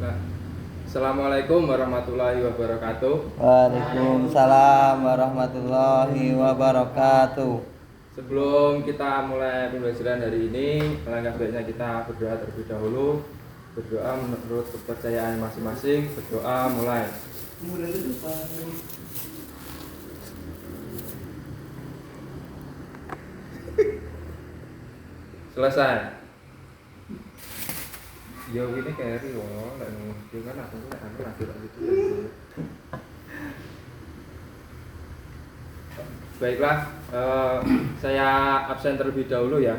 Nah, Assalamualaikum warahmatullahi wabarakatuh. Waalaikumsalam warahmatullahi wabarakatuh. Sebelum kita mulai pembelajaran hari ini, alangkah baiknya kita berdoa terlebih dahulu. Berdoa menurut kepercayaan masing-masing. Berdoa mulai. Selesai. Ya ini kayak Rio, kan aku gitu. Baiklah, saya absen terlebih dahulu ya.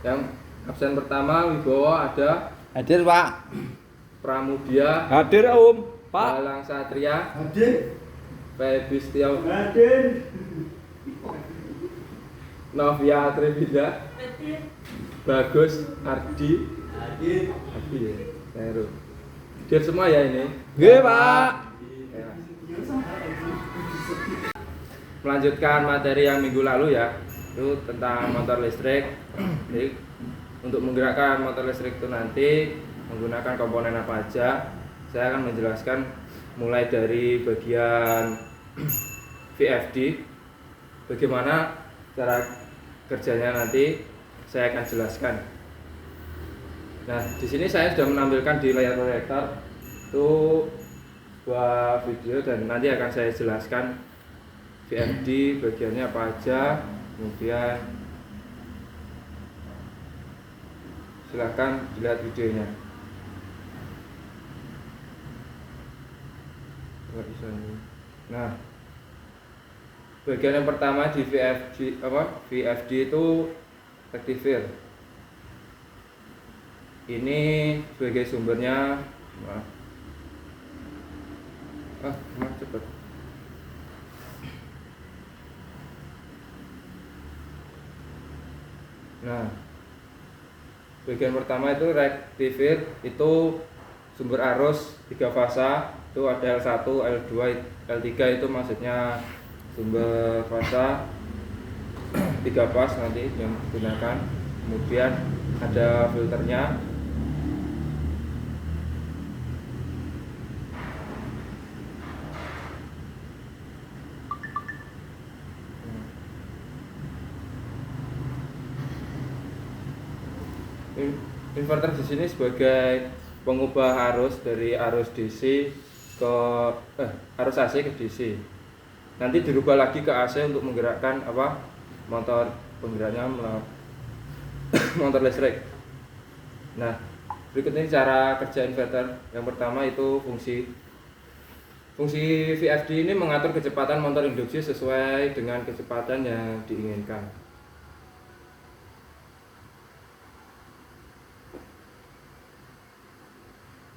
Yang absen pertama Wibowo ada. Hadir, Pak. Pramudia Hadir Om, Pak. Galang Satria Hadir. Febi Setiaw Hadir. Novia Tribida Bagus Ardi Hadir. Ardi ya Heru. Hadir semua ya ini. Nggih, Pak. Ya. Melanjutkan materi yang minggu lalu ya, itu tentang motor listrik. Jadi untuk menggerakkan motor listrik itu nanti menggunakan komponen apa aja, saya akan menjelaskan mulai dari bagian VFD, bagaimana cara kerjanya nanti saya akan jelaskan. Nah, di sini saya sudah menampilkan di layar proyektor itu sebuah video dan nanti akan saya jelaskan VFD bagiannya apa aja, kemudian silahkan dilihat videonya. Nah, bagian yang pertama di VFD itu rectifier. Ini sebagai sumbernya, cepet. Nah, bagian pertama itu rectifier, itu sumber arus 3 fasa, itu ada L1, L2, L3, itu maksudnya sumber fasa 3 pas nanti yang digunakan. Kemudian ada filternya. Inverter di sini sebagai pengubah arus dari arus DC ke arus AC ke DC. Nanti dirubah lagi ke AC untuk menggerakkan motor penggeraknya motor listrik. Nah, berikut ini cara kerja inverter. Yang pertama itu fungsi VFD ini mengatur kecepatan motor induksi sesuai dengan kecepatan yang diinginkan.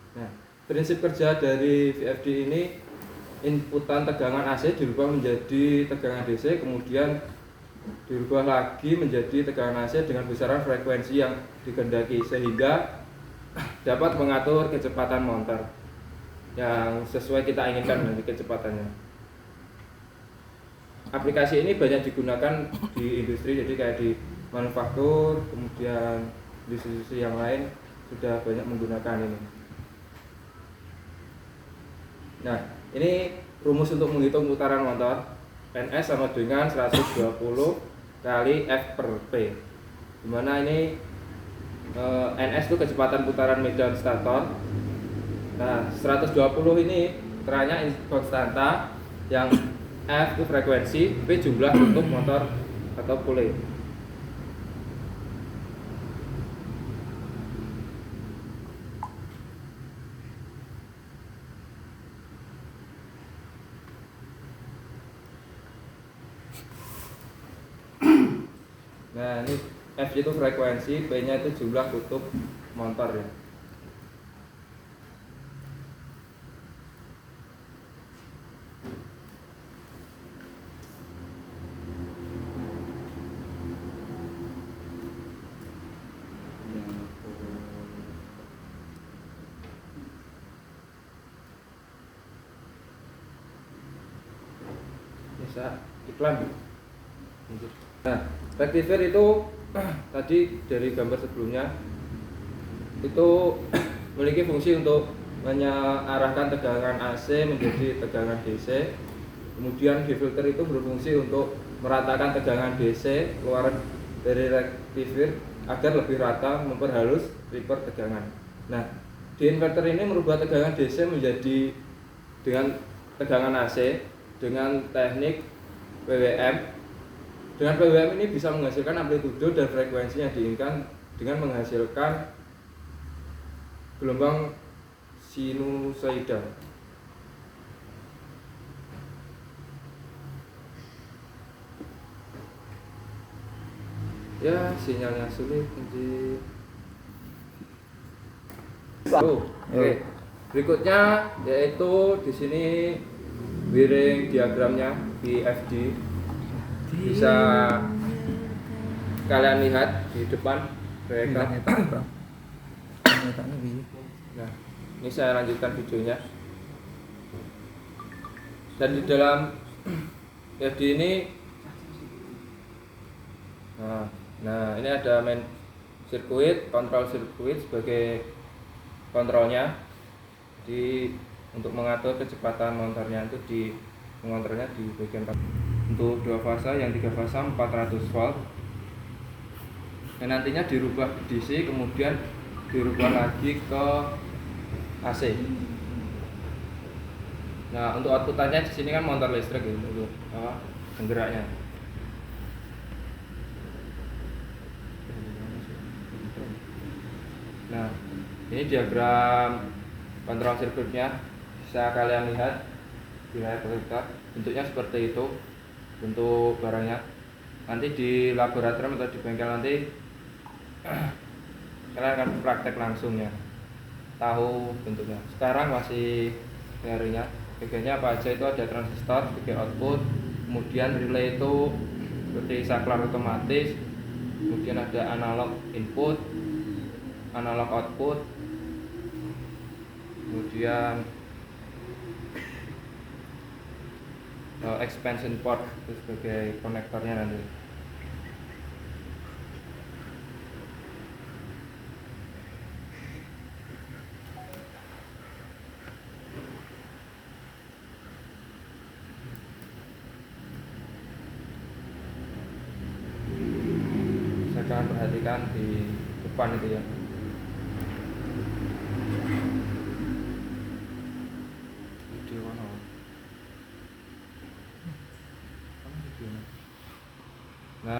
Nah, prinsip kerja dari VFD ini, inputan tegangan AC dirubah menjadi tegangan DC, kemudian dirubah lagi menjadi tegangan AC dengan besaran frekuensi yang dikehendaki sehingga dapat mengatur kecepatan motor yang sesuai kita inginkan dari kecepatannya. Aplikasi ini banyak digunakan di industri, jadi kayak di manufaktur, kemudian di industri yang lain sudah banyak menggunakan ini. Nah, ini rumus untuk menghitung putaran motor. NS sama dengan 120 kali F per P, dimana ini NS itu kecepatan putaran medan stator. Nah, 120 ini puterannya konstanta, yang F itu frekuensi, P jumlah untuk motor atau pule. Nah, ini F itu frekuensi, P-nya itu jumlah kutub motor ya. bisa iklan. Nah, rectifier itu tadi dari gambar sebelumnya itu memiliki fungsi untuk mengarahkan tegangan AC menjadi tegangan DC. Kemudian defilter itu berfungsi untuk meratakan tegangan DC keluar dari rectifier agar lebih rata memperhalus stripper tegangan. Nah, di inverter ini merubah tegangan DC menjadi dengan tegangan AC dengan teknik PWM. Dengan PWM ini bisa menghasilkan amplitudo dan frekuensi yang diinginkan dengan menghasilkan gelombang sinusoida. Ya, sinyalnya sulit nanti. Oke. Berikutnya yaitu di sini wiring diagramnya VFD. Bisa kalian lihat di depan proyektor. Nah, ini saya lanjutkan videonya. Dan di dalam VFD ini Nah, ini ada main sirkuit, kontrol sirkuit sebagai kontrolnya. Jadi untuk mengatur kecepatan motornya itu mengontrolnya di bagian untuk 2 fasa, yang 3 fasa 400 volt. Dan nantinya dirubah ke DC, kemudian dirubah lagi ke AC. Nah, untuk outputannya di sini kan motor listrik gitu, untuk penggeraknya. Nah, ini diagram kontrol sirkuitnya, bisa kalian lihat di layar proyektor. Bentuknya seperti itu bentuk barangnya. Nanti di laboratorium atau di bengkel nanti kalian akan praktek langsung ya, tahu bentuknya. Sekarang masih teorinya. Bagiannya apa aja itu ada transistor sebagai output, kemudian relay itu seperti saklar otomatis, kemudian ada analog input, analog output, kemudian expansion port itu sebagai konektornya nanti. Saya akan perhatikan di depan itu ya. Nah,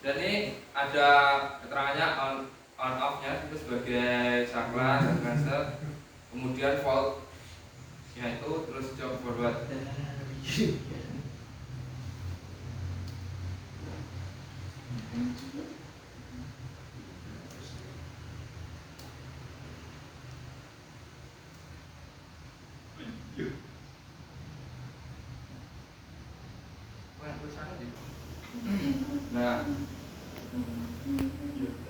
dan ini ada keterangannya on off nya itu sebagai saklar, transistor, kemudian volt ya itu, terus jog forward. Nah,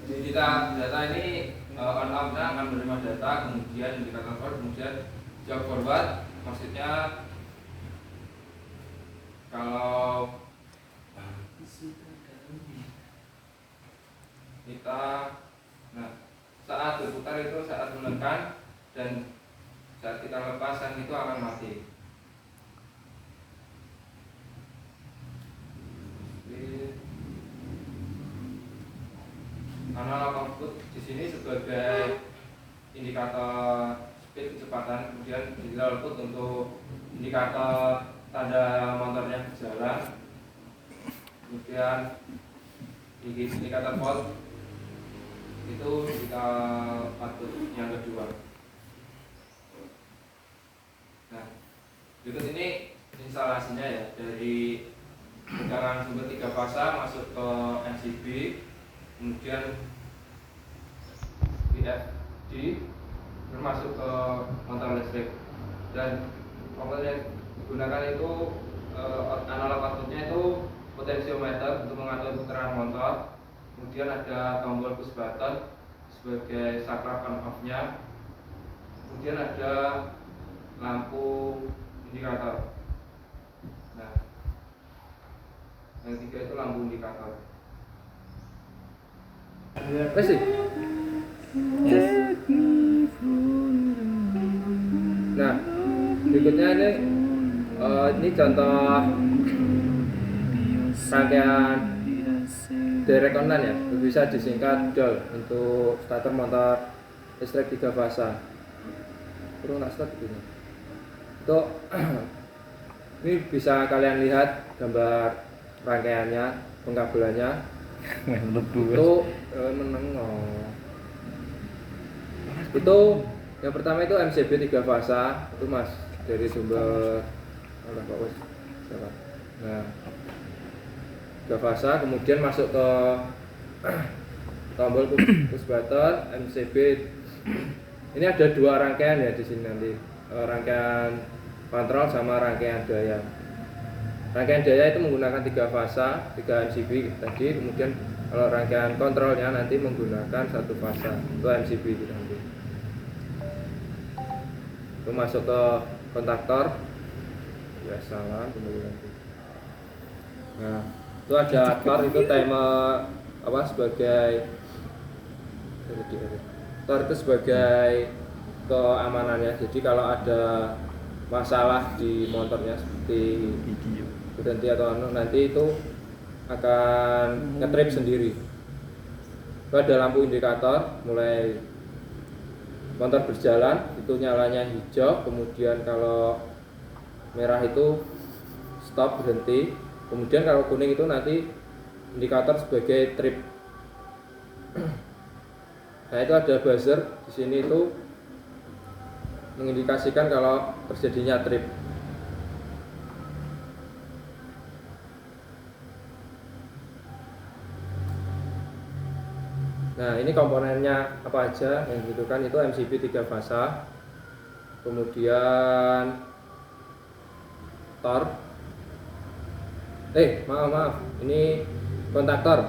di data ini on off nya akan menerima data, kemudian indikator forward, kemudian jog forward. Maksudnya kalau kita saat berputar itu saat menekan, dan saat kita lepaskan itu akan mati. Analog output di sini sebagai indikator speed, kecepatan, kemudian digital output untuk indikator tanda motornya berjalan, kemudian indikator volt itu indikator output yang kedua. Nah, berikut ini instalasinya ya, dari tegangan sumber 3 fasa masuk ke MCB, kemudian VFD masuk ke motor listrik, dan komponen yang digunakan itu analog outputnya itu potensiometer untuk mengatur putaran motor, kemudian ada tombol push button sebagai saklar on off nya, kemudian ada lampu indikator. Nah, yang tiga itu lampu indikator. Wes sih. Yes. Nah, berikutnya ini contoh rangkaian direct online ya, bisa disingkat DOL untuk starter motor listrik 3 fasa. Perlu nak start begini. Itu ini bisa kalian lihat gambar rangkaiannya, pengkabelannya. Itu menengok. Itu yang pertama itu MCB 3 fasa, itu Mas dari sumber Pak Bos. Nah, 3 fasa kemudian masuk ke tombol push button MCB. Ini ada 2 rangkaian ya di sini nanti. Rangkaian kontrol sama rangkaian daya. Rangkaian daya itu menggunakan 3 fasa, 3 MCB tadi, kemudian kalau rangkaian kontrolnya nanti menggunakan 1 fasa, 2 MCB itu nanti. Itu masuk ke kontaktor. Ya salah kembali nanti. Nah, itu ada tor, itu timer apa sebagai tor itu sebagai keamanannya. Jadi kalau ada masalah di motornya seperti berhenti atau nanti itu akan ngetrip sendiri. Itu ada lampu indikator, mulai motor berjalan itu nyalanya hijau, kemudian kalau merah itu stop berhenti, kemudian kalau kuning itu nanti indikator sebagai trip. Nah, itu ada buzzer di sini itu mengindikasikan kalau terjadinya trip. Nah, ini komponennya apa aja yang dibutuhkan, itu MCB 3 fasa, kemudian tor, maaf, ini kontaktor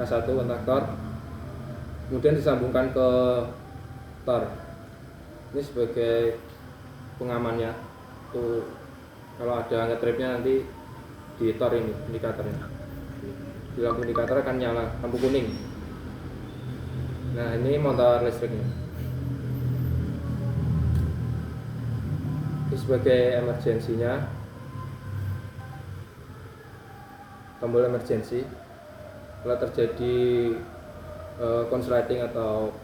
K1 kontaktor, kemudian disambungkan ke tor. Ini sebagai pengamannya, tuh kalau ada ngetripnya nanti di tor ini indikatornya, di lampu indikator akan nyala lampu kuning. Nah, ini motor listriknya. Ini sebagai emergensinya, tombol emergensi kalau terjadi konsleting atau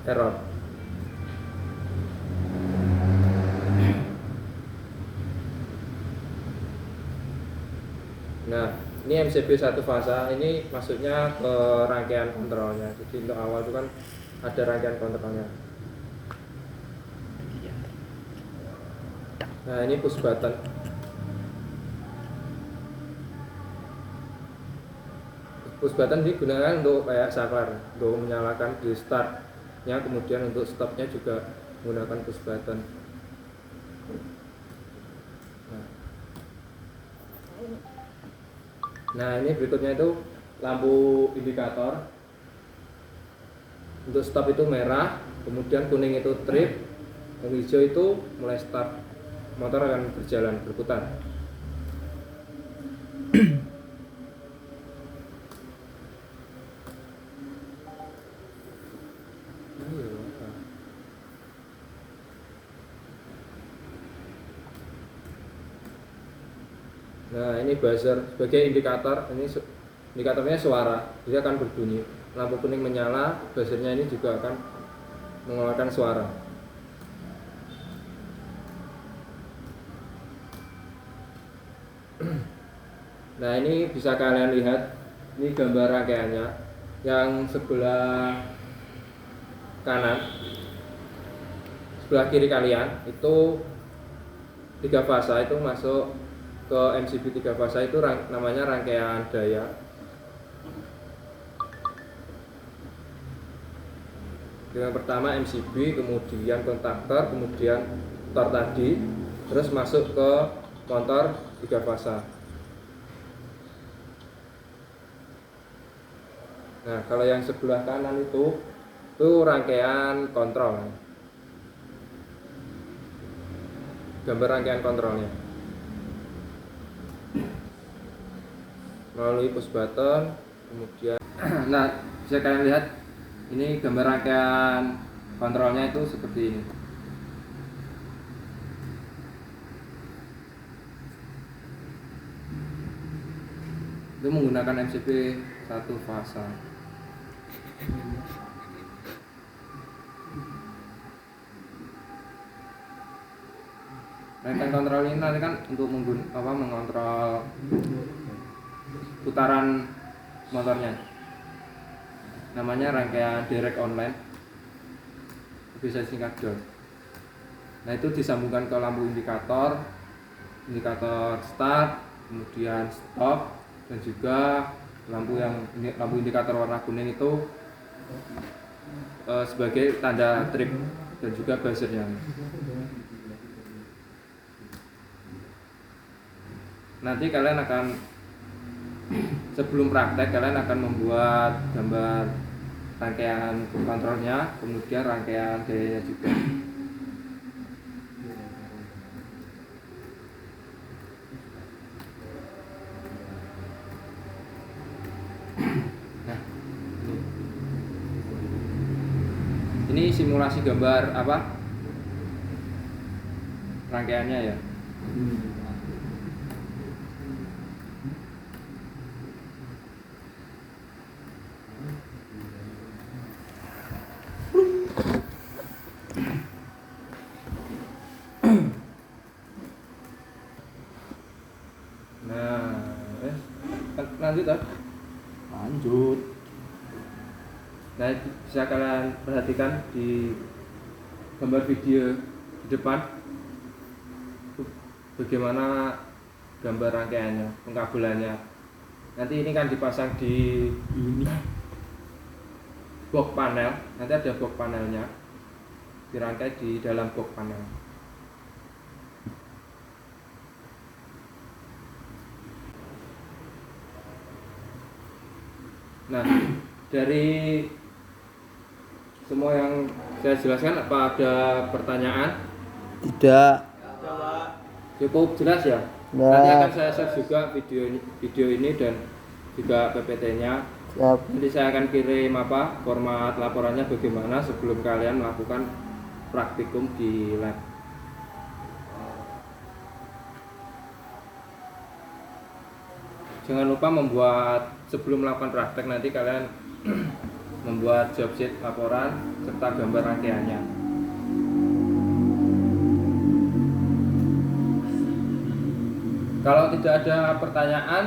error. Nah, ini MCB 1 fasa, ini maksudnya ke rangkaian kontrolnya. Jadi untuk awal itu kan ada rangkaian kontrolnya. Nah, ini push button. Push button digunakan untuk kayak saklar, untuk menyalakan di startnya, kemudian untuk stopnya juga menggunakan push button. Nah, ini berikutnya itu lampu indikator. Untuk stop itu merah, kemudian kuning itu trip, yang hijau itu mulai start. Motor akan berjalan berputar. Nah, ini buzzer sebagai indikator. Ini indikatornya suara, dia akan berbunyi. Lampu kuning menyala, buzzernya ini juga akan mengeluarkan suara. Nah, ini bisa kalian lihat, ini gambar rangkaiannya. Yang sebelah kanan, sebelah kiri kalian itu 3 fasa itu masuk ke MCB 3 fasa, itu namanya rangkaian daya. Yang pertama MCB, kemudian kontaktor, kemudian tor tadi, terus masuk ke motor 3 fasa. Nah, kalau yang sebelah kanan itu rangkaian kontrol. gambar rangkaian kontrolnya melalui push button. Kemudian nah, bisa kalian lihat ini gambar rangkaian kontrolnya itu seperti ini. Itu menggunakan MCB 1 fasa. Rangkaian kontrol ini nanti kan untuk mengontrol putaran motornya. Namanya rangkaian direct online, bisa singkat DOR. Nah, itu disambungkan ke lampu indikator start, kemudian stop, dan juga lampu indikator warna kuning itu sebagai tanda trip dan juga buzzernya. Nanti kalian akan, sebelum praktek, kalian akan membuat gambar rangkaian kontrolnya, kemudian rangkaian gayanya juga. Nah, ini simulasi gambar rangkaiannya ya. Nah, lanjut kan? Lanjut. Nah, bisa kalian perhatikan di gambar video di depan bagaimana gambar rangkaiannya, pengkabelannya. Nanti ini kan dipasang di box panel. Nanti ada box panelnya, dirangkai di dalam box panel. Nah, dari semua yang saya jelaskan, apa ada pertanyaan? Tidak. Cukup jelas ya? Ya. Nanti akan saya share juga video ini dan juga PPT-nya. Siap. Nanti saya akan kirim format laporannya bagaimana sebelum kalian melakukan praktikum di lab. Jangan lupa sebelum melakukan praktek nanti kalian membuat job sheet laporan serta gambar rangkaiannya. Kalau tidak ada pertanyaan,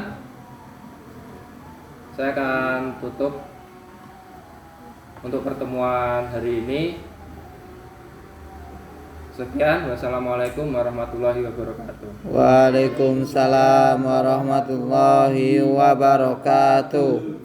saya akan tutup untuk pertemuan hari ini. Sekian, wassalamualaikum warahmatullahi wabarakatuh. Waalaikumsalam warahmatullahi wabarakatuh.